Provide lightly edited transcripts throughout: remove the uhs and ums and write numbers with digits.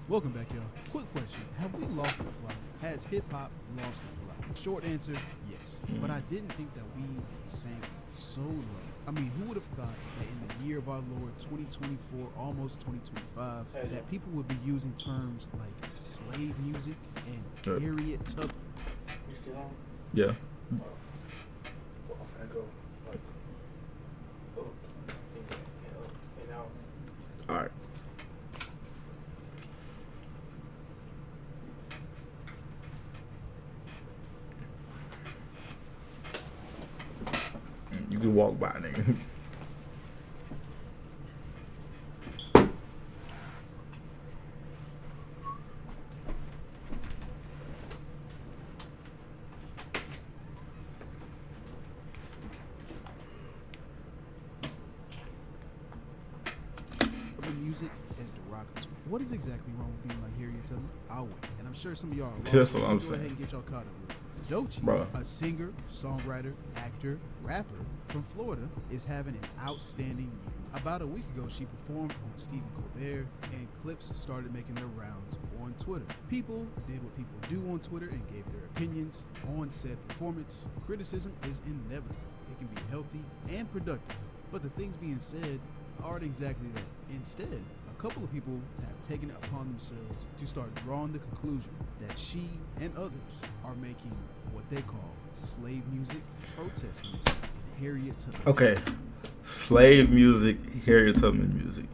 Welcome back, y'all. Quick question. Have we lost the plot? Has hip-hop lost the plot? Short answer, yes. But I didn't think that we sank so low. I mean, who would have thought that in the year of our Lord 2024, almost 2025, that people would be using terms like slave music and Harriet Tubman? You still on? Yeah. Well, I'm finna go like up and up and out. All right. You can walk by, nigga. Music is derogatory. What is exactly wrong with being like Harriet Tubman? I'll wait. And I'm sure some of y'all are lost. That's what I'm Go ahead saying. and get y'all caught up real quick. Doechii, Bro. a singer, songwriter, actor, rapper from Florida, is having an outstanding year. About a week ago, she performed on Stephen Colbert, and clips started making their rounds on Twitter. People did what people do on Twitter and gave their opinions on said performance. Criticism is inevitable. It can be healthy and productive, but the things being said aren't exactly that. Instead, a couple of people have taken it upon themselves to start drawing the conclusion that she and others are making what they call slave music, protest music, and Harriet Tubman. Okay. Slave music, Harriet Tubman music.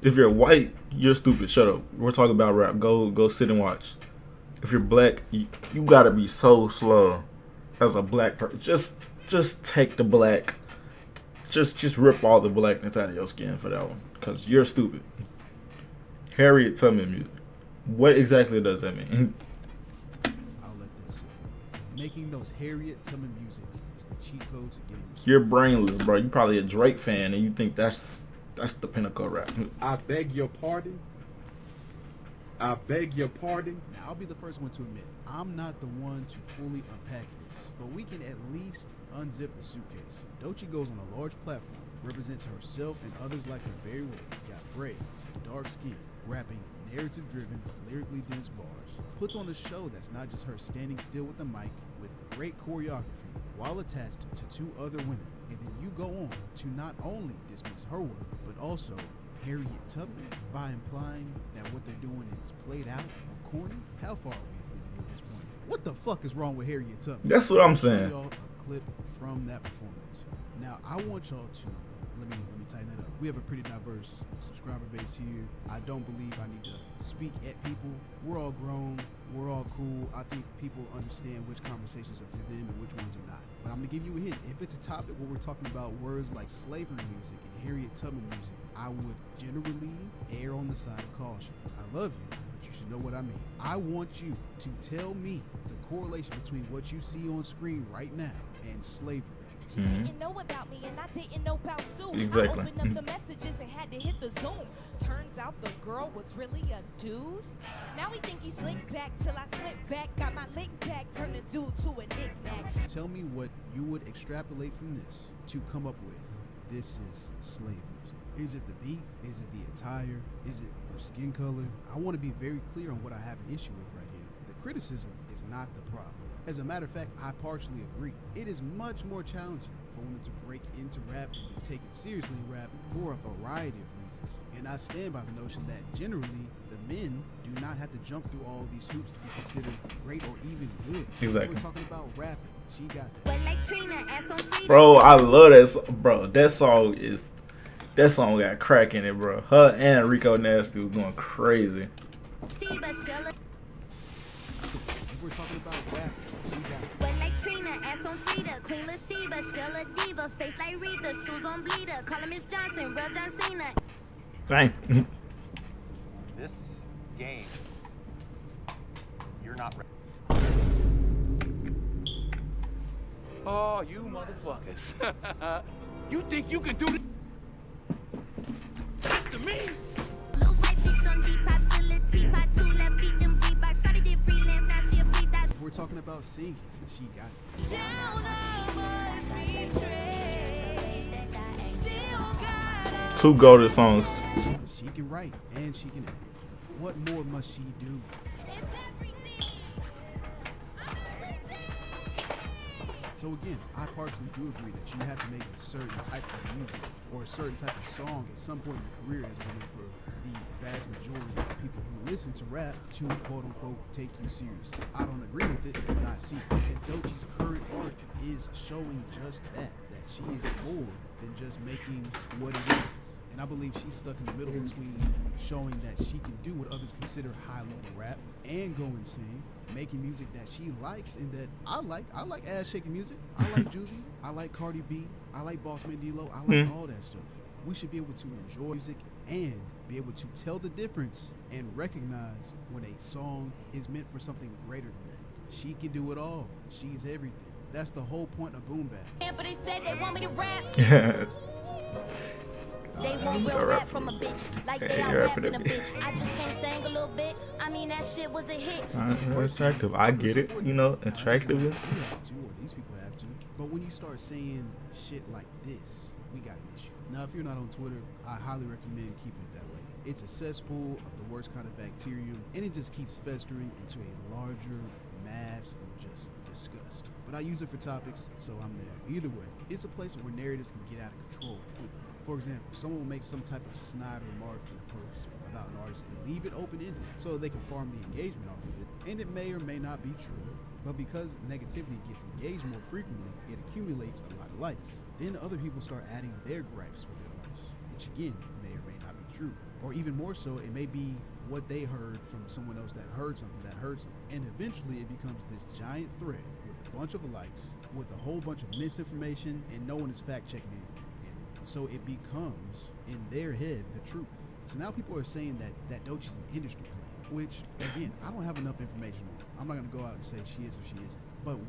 If you're white, you're stupid. Shut up. We're talking about rap. Go sit and watch. If you're black, you gotta be so slow as a black person. Just take the black. Just rip all the blackness out of your skin for that one, cause you're stupid. Harriet Tubman music. What exactly does that mean? I'll let that sit for a minute. Making those Harriet Tubman music is the cheat code to getting respect. You're brainless, bro. You're probably a Drake fan, and you think that's the pinnacle of rap. I beg your pardon. I beg your pardon. Now, I'll be the first one to admit, I'm not the one to fully unpack this, but we can at least unzip the suitcase. Doechii goes on a large platform, represents herself and others like her very well, got braids, dark skin, rapping narrative-driven, lyrically dense bars, puts on a show that's not just her standing still with the mic, with great choreography, while attached to two other women, and then you go on to not only dismiss her work, but also Harriet Tubman by implying that what they're doing is played out or corny. How far are we into the video at this point? What the fuck is wrong with Harriet Tubman? That's what I'm I'll show saying. y'all a clip from that performance. Now I want y'all to let me tighten that up. We have a pretty diverse subscriber base here. I don't believe I need to speak at people. We're all grown. We're all cool. I think people understand which conversations are for them and which ones are not. But I'm gonna give you a hint. If it's a topic where we're talking about words like slavery music and Harriet Tubman music, I would generally err on the side of caution. I love you, but you should know what I mean. I want you to tell me the correlation between what you see on screen right now and slavery. She didn't know about me and I didn't know about Sue. Exactly. I opened up the messages and had to hit the Zoom. Turns out the girl was really a dude. Now we think he's slick back till I slip back. Got my lick back, turned the dude to a knick-knack. Tell me what you would extrapolate from this to come up with this is slave music. Is it the beat? Is it the attire? Is it her skin color? I want to be very clear on what I have an issue with right here. The criticism is not the problem. As a matter of fact, I partially agree. It is much more challenging for women to break into rap and be taken seriously in rap for a variety of reasons. And I stand by the notion that generally the men do not have to jump through all these hoops to be considered great or even good. Exactly. If we're talking about rapping, she got that. Bro, I love that. Bro, that song got crack in it, bro. Her and Rico Nasty was going crazy. If we're talking about rapping, she got that. Wet like Trina, ass on Frida, Queen Lashiba, Shell a diva, face like Rita, shoes on bleeder, call her Miss Johnson, real John Cena. Dang. This game, you're not ready. Oh, you motherfuckers. You think you can do this to me? Little white bitch on Depop, Shell a teapot, 2 left feet, them Reebok, shawty did freelance, now she a free thot. If we're talking about singing, she got that. Two golden songs. She can write and she can act. What more must she do? So again, I partially do agree that you have to make a certain type of music or a certain type of song at some point in your career as women for the vast majority of people who listen to rap to quote unquote take you serious. I don't agree with it, but I see it. And Doechii's current arc is showing just that she is more than just making what it is. And I believe she's stuck in the middle between showing that she can do what others consider high-level rap and go and sing, making music that she likes and that I like. I like ass-shaking music. I like Juvie. I like Cardi B. I like Boss Man D-Lo. I like all that stuff. We should be able to enjoy music and be able to tell the difference and recognize when a song is meant for something greater than that. She can do it all. She's everything. That's the whole point of Boom Bap. Yeah, but they said they want me to rap. Yeah. They want real rap from a bitch, like they are rapping a bitch. I just can't sing a little bit. I mean, that shit was a hit. Attractive. I get it. You know, attractive. You have to, or these people have to. But when you start saying shit like this, we got an issue. Now, if you're not on Twitter, I highly recommend keeping it that way. It's a cesspool of the worst kind of bacterium, and it just keeps festering into a larger mass of just disgust. But I use it for topics, so I'm there. Either way, it's a place where narratives can get out of control quickly. For example, someone will make some type of snide remark in a post about an artist and leave it open-ended so they can farm the engagement off of it, and it may or may not be true. But because negativity gets engaged more frequently, it accumulates a lot of likes. Then other people start adding their gripes with that artist, which again, may or may not be true. Or even more so, it may be what they heard from someone else that heard something. And eventually it becomes this giant thread with a bunch of likes, with a whole bunch of misinformation, and no one is fact-checking anything. So it becomes, in their head, the truth. So now people are saying that Doechii's an industry plant, which, again, I don't have enough information on. I'm not going to go out and say she is or she isn't. But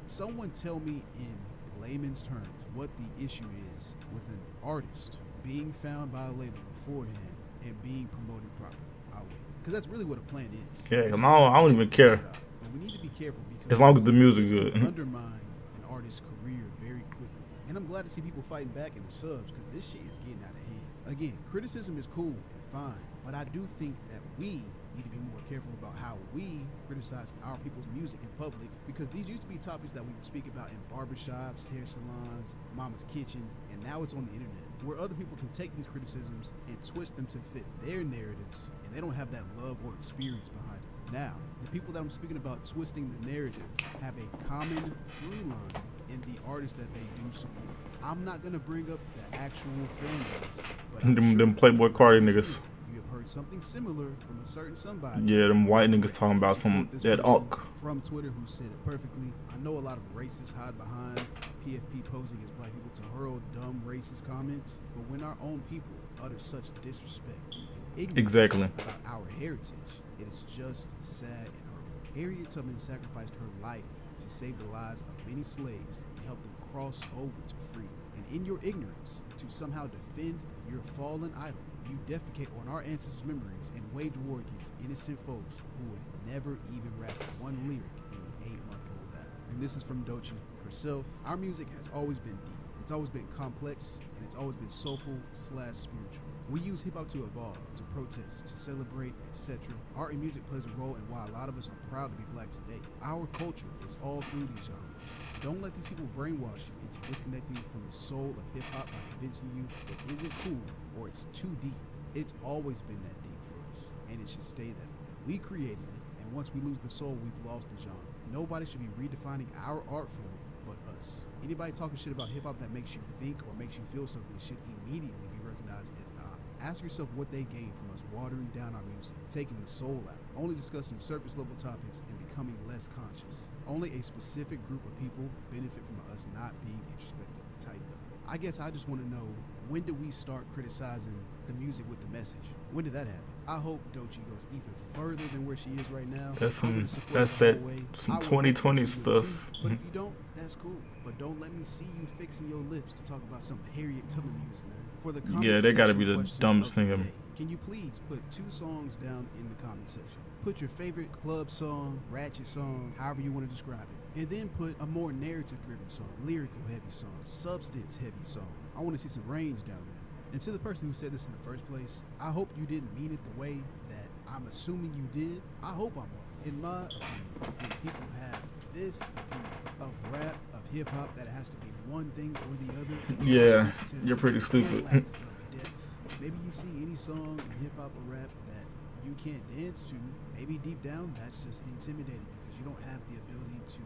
someone tell me in layman's terms what the issue is with an artist being found by a label beforehand and being promoted properly. I'll wait. Because that's really what a plant is. Yeah, because I don't even care. But we need to be careful because as long as the music's good. Undermine an artist's career very quickly. And I'm glad to see people fighting back in the subs because this shit is getting out of hand. Again, criticism is cool and fine, but I do think that we need to be more careful about how we criticize our people's music in public because these used to be topics that we would speak about in barbershops, hair salons, mama's kitchen, and now it's on the internet where other people can take these criticisms and twist them to fit their narratives, and they don't have that love or experience behind it. Now, the people that I'm speaking about twisting the narrative have a common through line in the artists that they do support. I'm not gonna bring up the actual fan base, but them Playboy Cardi niggas. You have heard something similar from a certain somebody. Yeah, them white niggas talking about that unk. From Twitter who said it perfectly. I know a lot of racists hide behind PFP posing as black people to hurl dumb racist comments, but when our own people utter such disrespect and ignorance about our heritage, it is just sad and hurtful. Harriet Tubman sacrificed her life to save the lives of many slaves and help them cross over to freedom. And in your ignorance, to somehow defend your fallen idol, you defecate on our ancestors' memories and wage war against innocent folks who would never even rapped one lyric in the 8-month-old battle. And this is from Doechii herself. Our music has always been deep. It's always been complex, and it's always been soulful/spiritual. We use hip-hop to evolve, to protest, to celebrate, etc. Art and music plays a role in why a lot of us are proud to be black today. Our culture is all through these genres. Don't let these people brainwash you into disconnecting from the soul of hip-hop by convincing you it isn't cool or it's too deep. It's always been that deep for us, and it should stay that way. We created it, and once we lose the soul, we've lost the genre. Nobody should be redefining our art form but us. Anybody talking shit about hip-hop that makes you think or makes you feel something should immediately be recognized as an odd. Ask yourself what they gain from us watering down our music, taking the soul out, only discussing surface-level topics and becoming less conscious. Only a specific group of people benefit from us not being introspective. Tighten up. I guess I just want to know, when did we start criticizing the music with the message? When did that happen? I hope Doechii goes even further than where she is right now. That's some 2020 stuff. But if you don't, that's cool. But don't let me see you fixing your lips to talk about some Harriet Tubman music, man. For the comment they gotta be section the question dumbest of thing the ever. day, can you please put 2 songs down in the comment section? Put your favorite club song, ratchet song, however you want to describe it. And then put a more narrative-driven song, lyrical heavy song, substance heavy song. I want to see some range down there. And to the person who said this in the first place, I hope you didn't mean it the way that I'm assuming you did. I hope I'm wrong. In my opinion, when people have this opinion of rap, of hip-hop, that it has to be one thing or the other. Yeah, you're pretty stupid. Lack of depth. Maybe you see any song in hip-hop or rap that you can't dance to. Maybe deep down, that's just intimidating because you don't have the ability to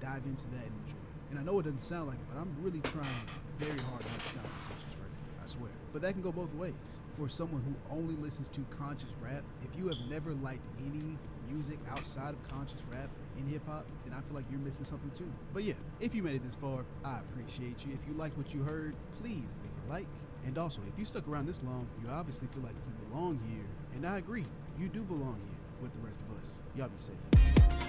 dive into that and enjoy it. And I know it doesn't sound like it, but I'm really trying very hard not to sound pretentious right now, I swear. But that can go both ways. For someone who only listens to conscious rap, if you have never liked any music outside of conscious rap in hip-hop, then I feel like you're missing something too. But yeah, if you made it this far, I appreciate you. If you liked what you heard, please leave a like. And also, if you stuck around this long, you obviously feel like you belong here. And I agree, you do belong here with the rest of us. Y'all be safe.